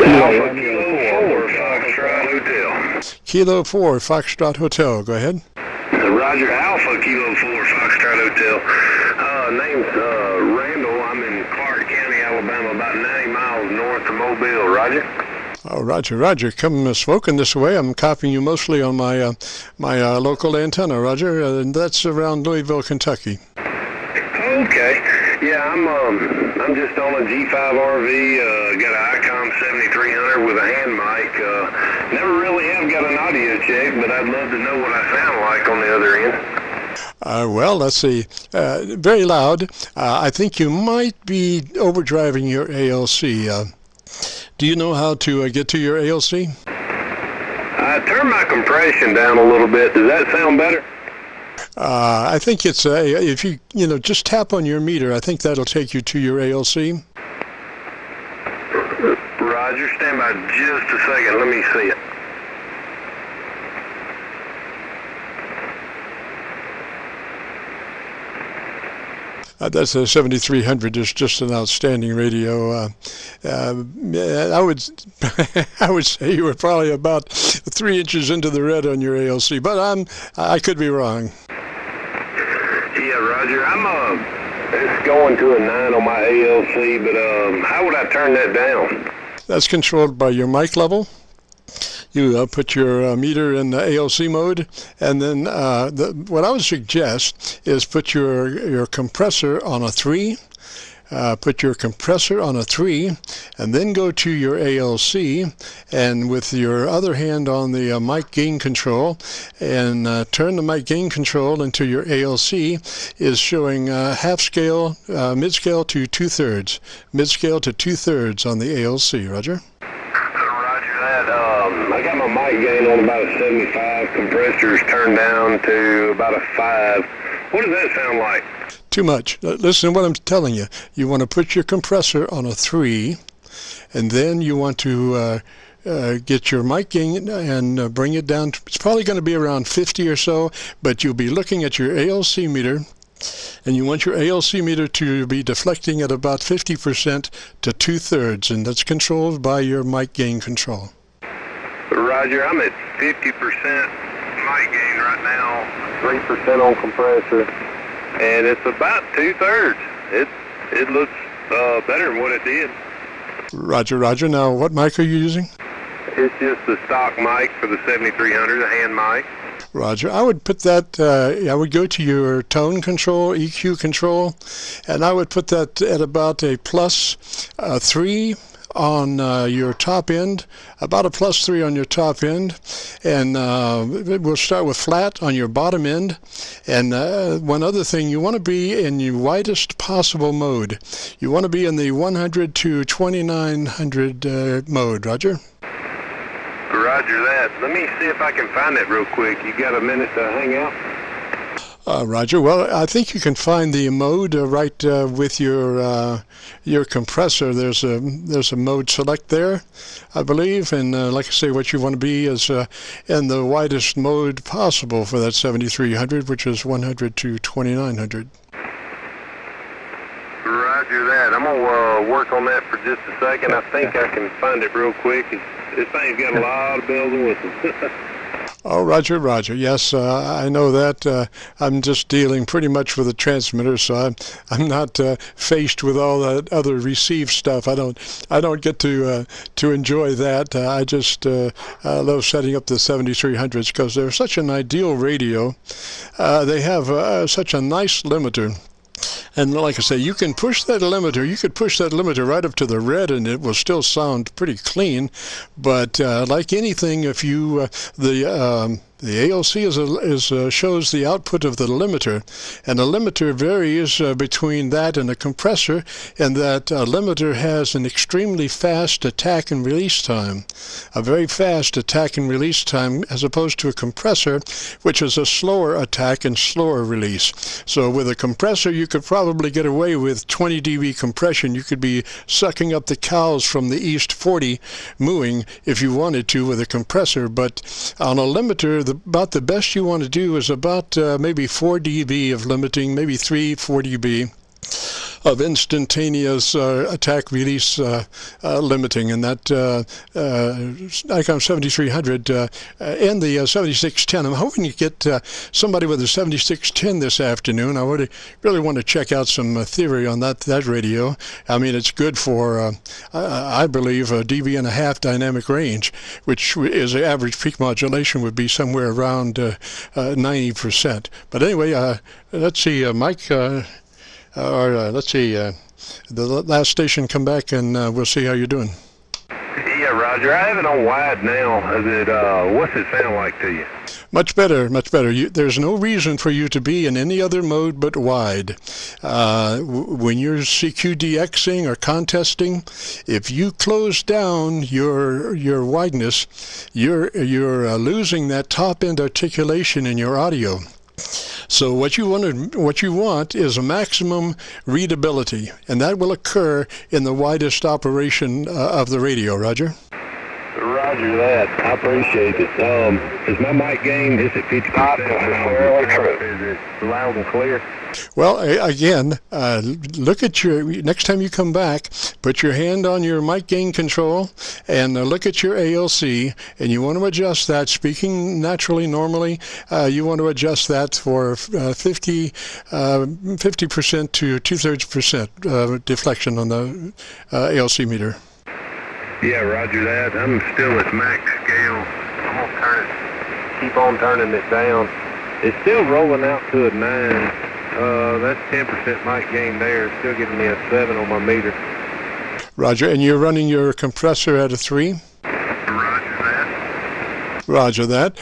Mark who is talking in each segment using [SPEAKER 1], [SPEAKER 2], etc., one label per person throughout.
[SPEAKER 1] Alpha Kilo 4 Foxtrot Hotel.
[SPEAKER 2] Kilo 4 Foxtrot Hotel. Go ahead.
[SPEAKER 1] Roger. Alpha Kilo 4 Foxtrot Hotel. Name's Randall. I'm in Clark County, Alabama, about 90 miles north of Mobile. Roger.
[SPEAKER 2] Oh, Roger. Come smoking this way. I'm copying you mostly on my local antenna, Roger. And that's around Louisville, Kentucky.
[SPEAKER 1] Okay. Yeah, I'm just on a G5 RV. Got an ICOM 7300 with a hand mic. Never really have got an audio check, but I'd love to know what I sound like on the other end.
[SPEAKER 2] Well, let's see. Very loud. I think you might be overdriving your ALC. Do you know how to get to your ALC?
[SPEAKER 1] I turn my compression down a little bit. Does that sound better?
[SPEAKER 2] I think it's if you just tap on your meter, I think that'll take you to your ALC.
[SPEAKER 1] Roger, stand by just a second. Let me see it.
[SPEAKER 2] That's a 7300. It's just an outstanding radio. I would say you were probably about 3 inches into the red on your ALC, but I could be wrong.
[SPEAKER 1] Yeah, Roger. It's going to a 9 on my ALC, but how would I turn that down?
[SPEAKER 2] That's controlled by your mic level. You put your meter in the ALC mode, and then what I would suggest is put your compressor on a 3. Put your compressor on a 3, and then go to your ALC, and with your other hand on the mic gain control, and turn the mic gain control until your ALC is showing half scale, mid scale to 2/3, mid scale to 2/3 on the ALC. Roger.
[SPEAKER 1] I got my mic gain on about a 75. Compressors turned down to about a 5. What does that sound like?
[SPEAKER 2] Too much. Listen to what I'm telling you. You want to put your compressor on a 3, and then you want to get your mic gain and bring it down. It's probably going to be around 50 or so, but you'll be looking at your ALC meter, and you want your ALC meter to be deflecting at about 50% to 2/3, and that's controlled by your mic gain control.
[SPEAKER 1] Roger, I'm at 50% mic gain right now, 3% on compressor, and it's about 2/3. It looks better than what it did.
[SPEAKER 2] Roger. Now, what mic are you using?
[SPEAKER 1] It's just the stock mic for the 7300, a hand mic.
[SPEAKER 2] Roger. I would put that, I would go to your tone control, EQ control, and I would put that at about a +3 on your top end, about a +3 on your top end, and we'll start with flat on your bottom end. And one other thing, you want to be in the widest possible mode. You want to be in the 100 to 2900 mode. Roger.
[SPEAKER 1] Roger that. Let me see if I can find it real quick. You got a minute to hang out?
[SPEAKER 2] Roger. Well, I think you can find the mode right with your compressor. There's a mode select there, I believe, and like I say, what you want to be is in the widest mode possible for that 7300, which is 100 to 2900.
[SPEAKER 1] Roger that. I'm gonna work on that for just a second. I think I can find it real quick. This thing's got a lot of bells and whistles.
[SPEAKER 2] Oh, Roger. Yes, I know that. I'm just dealing pretty much with the transmitter, so I'm not faced with all that other receive stuff. I don't get to enjoy that. I just love setting up the 7300s because they're such an ideal radio. They have such a nice limiter. And like I say, you can push that limiter. You could push that limiter right up to the red, and it will still sound pretty clean. But like anything, if you the ALC shows the output of the limiter, and the limiter varies between that and a compressor, and that limiter has an extremely fast attack and release time, a very fast attack and release time, as opposed to a compressor, which is a slower attack and slower release. So with a compressor, you could probably get away with 20 dB compression. You could be sucking up the cows from the East 40 mooing if you wanted to with a compressor, but on a limiter, about the best you want to do is about maybe 4 dB of limiting, maybe 3-4 dB. of instantaneous attack release limiting, and that ICOM 7300 and the 7610. I'm hoping to get somebody with a 7610 this afternoon. I would really want to check out some theory on that radio. I mean, it's good for, I believe, a dB and a half dynamic range, which is the average peak modulation would be somewhere around 90%. But anyway, let's see, Mike. Let's see, the last station come back and we'll see how you're doing.
[SPEAKER 1] Yeah, Roger. I have it on wide now. What's it sound like to you?
[SPEAKER 2] Much better, much better. There's no reason for you to be in any other mode but wide. When you're CQDXing or contesting, if you close down your wideness, you're losing that top end articulation in your audio. So what you want is a maximum readability, and that will occur in the widest operation of the radio. Roger?
[SPEAKER 1] Roger that. I appreciate it. Is my mic gain, is it 50%? Is it loud and clear?
[SPEAKER 2] Well, again, look at next time you come back, put your hand on your mic gain control and look at your ALC, and you want to adjust that. Speaking naturally, normally, you want to adjust that for 50% to 2/3% deflection on the ALC meter.
[SPEAKER 1] Yeah, Roger that. I'm still at max scale. I'm going to keep on turning it down. It's still rolling out to a 9. That's 10% mic gain there. It's still giving me a 7 on my meter.
[SPEAKER 2] Roger, and you're running your compressor at a 3?
[SPEAKER 1] Roger that.
[SPEAKER 2] Roger that.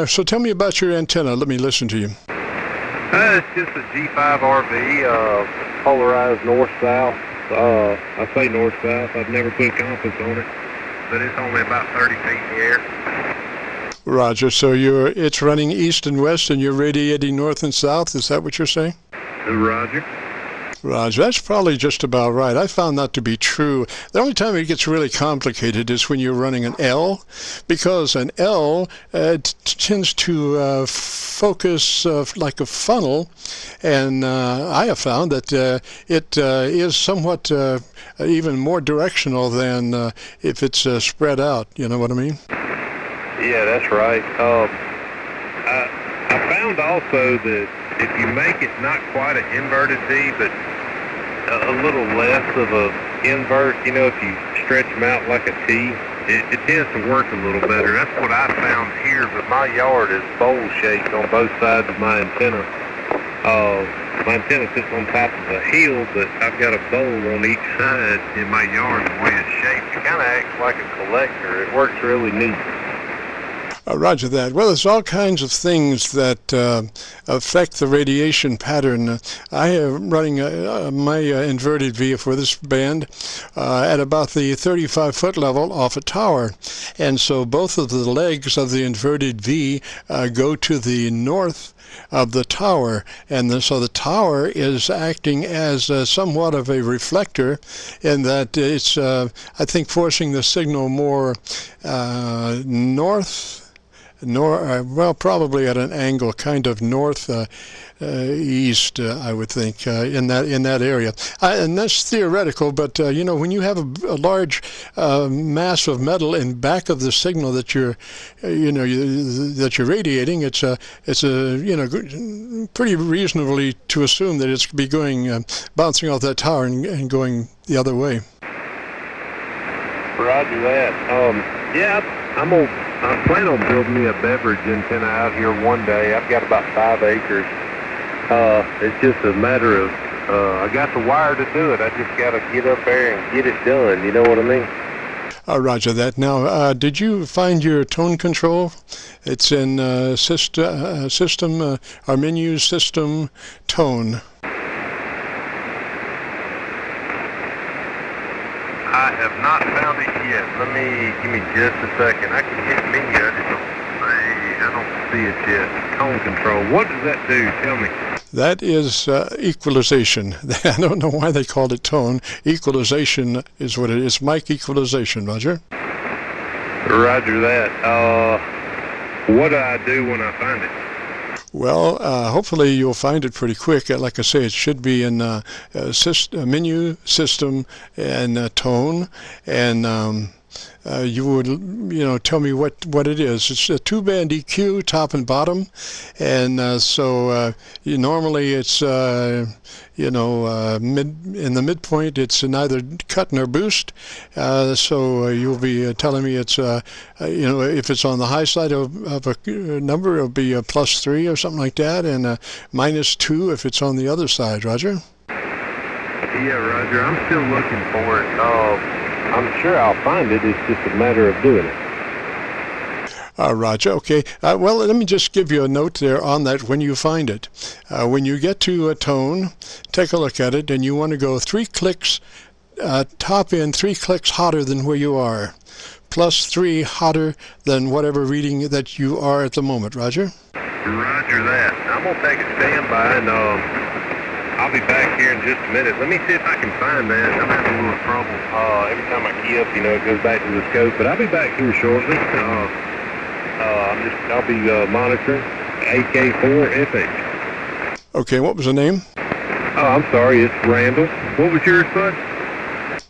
[SPEAKER 2] So tell me about your antenna. Let me listen to you.
[SPEAKER 1] It's just a G5 RV, polarized north-south. I say north-south. I've never put a compass on it, but it's only about 30 feet in the air.
[SPEAKER 2] Roger. So it's running east and west, and you're radiating north and south. Is that what you're saying?
[SPEAKER 1] Roger.
[SPEAKER 2] Roger. That's probably just about right. I found that to be true. The only time it gets really complicated is when you're running an L, because an L tends to focus like a funnel, and I have found that it is somewhat even more directional than if it's spread out. You know what I mean?
[SPEAKER 1] Yeah, that's right. I found also that if you make it not quite an inverted D, but a little less of a invert, you know, if you stretch them out like a T, it tends to work a little better. That's what I found here, but my yard is bowl-shaped on both sides of my antenna. My antenna sits on top of a hill, but I've got a bowl on each side in my yard the way it's shaped. It kind of acts like a collector. It works really neat.
[SPEAKER 2] Roger that. Well, there's all kinds of things that affect the radiation pattern. I am running my inverted V for this band at about the 35-foot level off a tower. And so both of the legs of the inverted V go to the north of the tower, and so the tower is acting as somewhat of a reflector in that it's, I think, forcing the signal more well, probably at an angle, kind of north east, I would think, in that area. And that's theoretical, but you know, when you have a large mass of metal in back of the signal that you're radiating, it's pretty reasonably to assume that it's be going bouncing off that tower and going the other way.
[SPEAKER 1] Roger that. Yeah, I plan on building me a beverage antenna out here one day. I've got about 5 acres. It's just a matter of, I got the wire to do it. I just got to get up there and get it done. You know what I mean?
[SPEAKER 2] Roger that. Now, did you find your tone control? It's in system, our menu system tone.
[SPEAKER 1] I have not found it yet. Give me just a second. I can hit menu. I don't see it yet. Tone control. What does that do? Tell me.
[SPEAKER 2] That is equalization. I don't know why they called it tone. Equalization is what it is. Mic equalization, Roger.
[SPEAKER 1] Roger that. What do I do when I find it?
[SPEAKER 2] Well, hopefully you'll find it pretty quick. Like I say, it should be in menu, system, and tone, and you would, tell me what it is. It's a two-band EQ, top and bottom, and normally it's in the midpoint. It's neither cut nor boost. So you'll be telling me it's if it's on the high side of a number, it'll be a +3 or something like that, and a -2 if it's on the other side. Roger.
[SPEAKER 1] Yeah, Roger. I'm still looking for it. I'm sure I'll find it. It's just a matter of doing it.
[SPEAKER 2] Roger. Okay. Well, let me just give you a note there on that when you find it. When you get to a tone, take a look at it, and you want to go 3 clicks, top in 3 clicks hotter than where you are, +3 hotter than whatever reading that you are at the moment. Roger?
[SPEAKER 1] Roger that. I'm going to take a standby, and I'll be back here in just a minute. Let me see if I can find that. I'm having a little trouble. Every time I key up, it goes back to the scope. But I'll be back here shortly. I'll be monitoring AK4FH.
[SPEAKER 2] Okay, what was the name?
[SPEAKER 1] Oh, I'm sorry, it's Randall. What was yours, bud?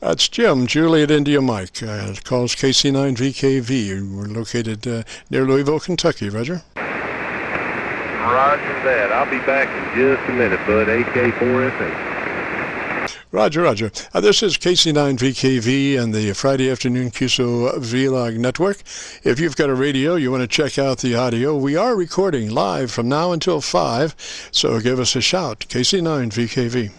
[SPEAKER 2] It's Jim, Juliet India Mike. It calls KC9VKV. We're located near Louisville, Kentucky. Roger?
[SPEAKER 1] Roger that. I'll be back in just a minute, bud. AK4FH.
[SPEAKER 2] Roger, Roger. This is KC9VKV and the Friday afternoon Qso-Vlog network. If you've got a radio, you want to check out the audio, we are recording live from now until 5, so give us a shout. KC9VKV.